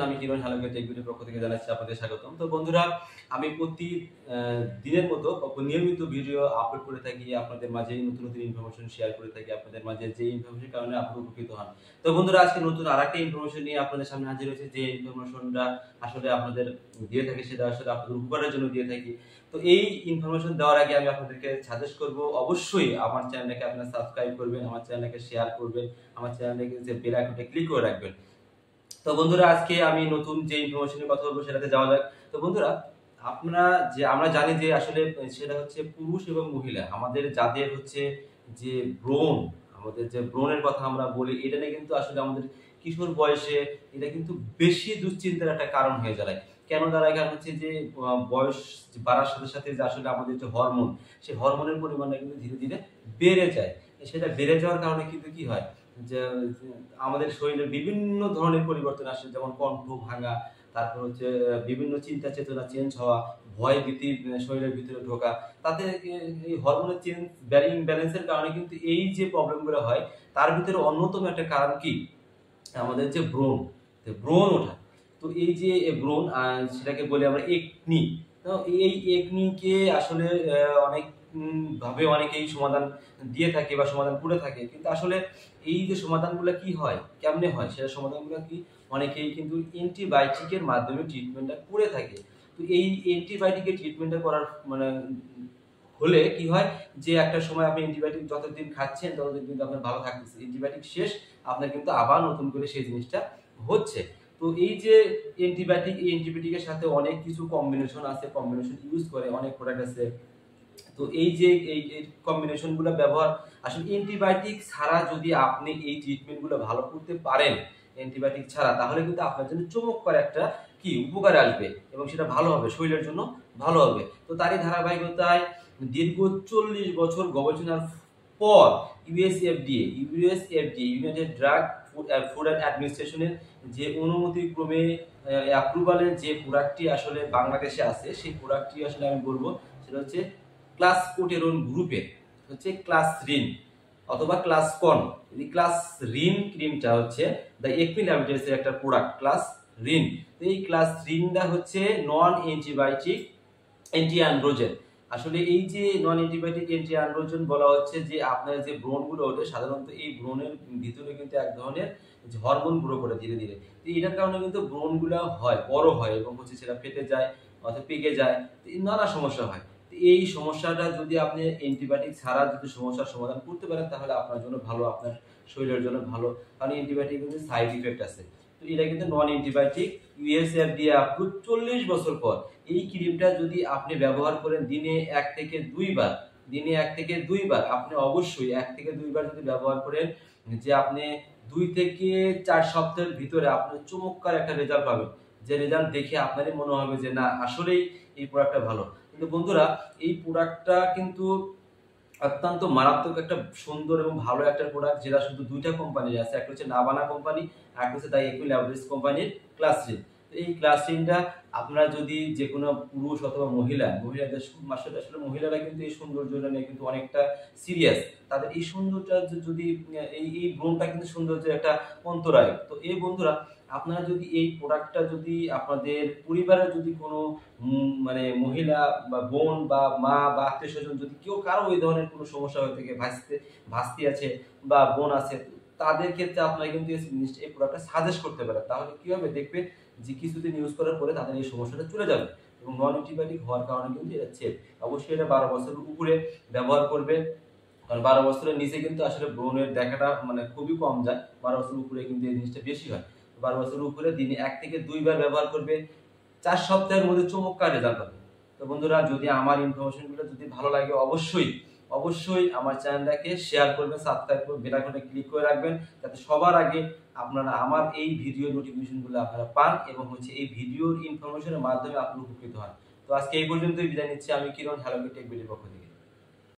আমি কিরণ হালকা টেক ভিডিওর পক্ষ থেকে জানাচ্ছি আপনাদের স্বাগতম। তো বন্ধুরা, আমি প্রতি দিনের মতো নিয়মিত ভিডিও আপলোড করে থাকি, আপনাদের মাঝে নতুন নতুন ইনফরমেশন শেয়ার করে থাকি, আপনাদের মাঝে যে ইনফরমেশনের কারণে আপনারা উপকৃত হন। তো বন্ধুরা, আজকে নতুন আরেকটা ইনফরমেশন নিয়ে আপনাদের সামনে হাজির হয়েছে। যে ইনফরমেশনটা আসলে আপনাদের দিয়ে থাকি, সেটা আসলে আপনাদের উপকারের জন্য দিয়ে থাকি। তো এই ইনফরমেশন দেওয়ার আগে আমি আপনাদেরকে সাজেস্ট করব, অবশ্যই আমার চ্যানেলটাকে আপনারা সাবস্ক্রাইব করবেন, আমার চ্যানেলটাকে শেয়ার করবেন, আমার চ্যানেলটাকে যে বেল আইকনটা ক্লিক করে রাখবেন। তো বন্ধুরা, আজকে আমি নতুন যে ইনফরমেশনের কথা বলবো সেটাতে যাওয়া যাক। তো বন্ধুরা, আমরা জানি যে আসলে সেটা হচ্ছে পুরুষ এবং মহিলা, আমাদের যাদের হচ্ছে যে ব্রণ, আমাদের যে ব্রণের কথা আমরা বলি, এটা নিয়ে কিন্তু আসলে আমাদের কিশোর বয়সে এটা কিন্তু বেশি দুশ্চিন্তার একটা কারণ হয়ে দাঁড়ায়। কেন দাঁড়ায়? কারণ হচ্ছে যে বয়স বাড়ার সাথে সাথে যে আসলে আমাদের যে হরমোন, সেই হরমোনের পরিমাণটা কিন্তু ধীরে ধীরে বেড়ে যায়। সেটা বেড়ে যাওয়ার কারণে কিন্তু কি হয় যে আমাদের শরীরে বিভিন্ন ধরনের পরিবর্তন আসে, যেমন কণ্ঠ ভাঙা, তারপর হচ্ছে বিভিন্ন চিন্তা চেতনা চেঞ্জ হওয়া, ভয় ভীতি শরীরের ভিতরে ঢোকা। তাতে এই হরমোনের চেঞ্জ ব্যালেন্সের কারণে কিন্তু এই যে প্রবলেমগুলো হয়, তার ভিতরে অন্যতম একটা কারণ কি আমাদের যে ব্রণ ওঠা। তো এই যে ব্রণ, সেটাকে বলি আমরা একনি। তো এই একনিকে আসলে অনেক ভাবে অনেকেই সমাধান দিয়ে থাকে বা সমাধান করে থাকে, কিন্তু আসলে এই যে সমাধানগুলো কি হয়, কেমনে হয়, সেটা সমাধানগুলো কি অনেকেই কিন্তু অ্যান্টিবায়োটিকের মাধ্যমে ট্রিটমেন্টটা করে থাকে। তো এই অ্যান্টিবায়োটিকের ট্রিটমেন্টটা করার মানে হলে কি হয় যে একটা সময় আপনি অ্যান্টিবায়োটিক যতদিন খাচ্ছেন ততদিন কিন্তু আপনার ভালো থাকতেছে, অ্যান্টিবায়োটিক শেষ, আপনার কিন্তু আবার নতুন করে সেই জিনিসটা হচ্ছে। তো এই যে অ্যান্টিবায়োটিক, এই অ্যান্টিবায়োটিকের সাথে অনেক কিছু কম্বিনেশন আছে, কম্বিনেশন ইউজ করে অনেক প্রোডাক্ট আছে। তো এই যে এই কম্বিনেশন গুলো ব্যবহার, আসলে অ্যান্টিবায়োটিক ছাড়া যদি আপনি এই ট্রিটমেন্ট গুলো ভালো করতে পারেন, অ্যান্টিবায়োটিক ছাড়া, তাহলে কিন্তু আপনার জন্য চমৎকার একটা কি উপকার আসবে এবং সেটা ভালো হবে, শরীরের জন্য ভালো হবে। তো তারই ধারাবাহিকতায় দীর্ঘ 40 বছর গবেষণার পর USFDA united drug food and অ্যাডমিনিস্ট্রেশনের যে অনুমতি ক্রমে অ্যাপ্রুভালের যে প্রোডাক্টটি আসলে বাংলাদেশে আছে, সেই প্রোডাক্টটি আসলে আমি বলবো সেটা হচ্ছে ক্লাস কোটেরন গ্রুপের হচ্ছে ক্লাস রিন অথবা ক্লাস কন। এই ক্লাস রিন ক্রিমটা হচ্ছে দ্য একমি ল্যাবরেটরিজের একটা প্রোডাক্ট, ক্লাস রিন। তো এই ক্লাস রিনটা হচ্ছে নন অ্যান্টিবায়োটিক অ্যান্টি অ্যান্ড্রোজেন। আসলে এই যে নন অ্যান্টিবায়োটিক অ্যান্টি অ্যান্ড্রোজেন বলা হচ্ছে যে আপনার যে ব্রণগুলো ওঠে, সাধারণত এই ব্রণের ভিতরে কিন্তু এক ধরনের হরমোন গ্রো করে ধীরে ধীরে। তো এটার কারণে কিন্তু ব্রণগুলো হয়, বড় হয় এবং হচ্ছে সেটা ফেটে যায় অথবা পেকে যায়, নানা সমস্যা হয়। এই সমস্যাটা যদি আপনি অ্যান্টিবায়োটিক ছাড়া যদি সমস্যার সমাধান করতে পারেন, তাহলে আপনার জন্য ভালো, আপনার শরীরের জন্য ভালো। কারণ অ্যান্টিবায়োটিক কিন্তু সাইড ইফেক্ট আছে। তো এটা কিন্তু নন অ্যান্টিবায়োটিক, ইউএসএফডিএ অ্যাপ্রুভ 40 বছর পর। এই ক্রিমটা যদি আপনি ব্যবহার করেন দিনে 1 থেকে 2 বার, আপনি অবশ্যই 1 থেকে 2 বার যদি ব্যবহার করেন, যে আপনি 2 থেকে 4 সপ্তাহের ভিতরে আপনি চমৎকার একটা রেজাল্ট পাবেন, যে রেজাল্ট দেখে আপনারই মনে হবে যে না, আসলেই এই প্রোডাক্টটা ভালো। কিন্তু বন্ধুরা, এই প্রোডাক্টটা কিন্তু অত্যন্ত মারাত্মক একটা সুন্দর এবং ভালো একটা প্রোডাক্ট, যেটা শুধু দুইটা কোম্পানির আছে, একটা হচ্ছে নাভানা কোম্পানি আর একটা হচ্ছে দ্য একমি ল্যাবরেটরিজ কোম্পানির ক্লাস রিন। তো এই ক্লাস রিনটা আপনারা যদি যে কোনো পুরুষ অথবা মহিলাদের আসলে মহিলারা কিন্তু এই সৌন্দর্যটা নিয়ে কিন্তু অনেকটা সিরিয়াস। তাদের এই সৌন্দর্যটা যদি এই ব্রণটা কিন্তু সৌন্দর্যের একটা অন্তরায়। তো এই বন্ধুরা, আপনারা যদি এই প্রোডাক্টটা যদি আপনাদের পরিবারের যদি কোনো মানে মহিলা বা বোন বা মা বা আত্মীয় স্বজন যদি কেউ কারো এই ধরনের কোনো সমস্যা হয়ে থাকে, ভাস্তি আছে বা বোন আছে, তাদের ক্ষেত্রে আপনারা কিন্তু এই প্রোডাক্টটা সাজেস্ট করতে পারেন। তাহলে কি হবে, দেখবে যে কিছুদিন ইউজ করার পরে তাদের এই সমস্যাটা চলে যাবে এবং নন অ্যান্টিবায়োটিক হওয়ার কারণে কিন্তু এটা সেফ। অবশ্যই এটা 12 বছরের উপরে ব্যবহার করবে, কারণ 12 বছরের নিচে কিন্তু আসলে ব্রণের দেখাটা মানে খুবই কম যায়, 12 বছরের উপরে কিন্তু এই জিনিসটা বেশি হয়। 12 বছরের উপরে দিনে 1 থেকে 2 বার ব্যবহার করবে, 4 সপ্তাহের মধ্যে চমৎকার রেজাল্ট পাবে। তো বন্ধুরা, যদি আমার ইনফরমেশনগুলো যদি ভালো লাগে, অবশ্যই আমার চ্যানেলটাকে শেয়ার করবেন, সাবস্ক্রাইব করবেন, বেল আইকনে ক্লিক করে রাখবেন, যাতে সবার আগে আপনারা আমার এই ভিডিও নোটিফিকেশনগুলো আপনারা পান এবং হচ্ছে এই ভিডিওর ইনফরমেশনের মাধ্যমে আপনি উপকৃত হন। তো আজকে এই পর্যন্তই বিদায় নিচ্ছি, আমি কিরণ, হ্যালো টেক ভিডিওর পক্ষ থেকে।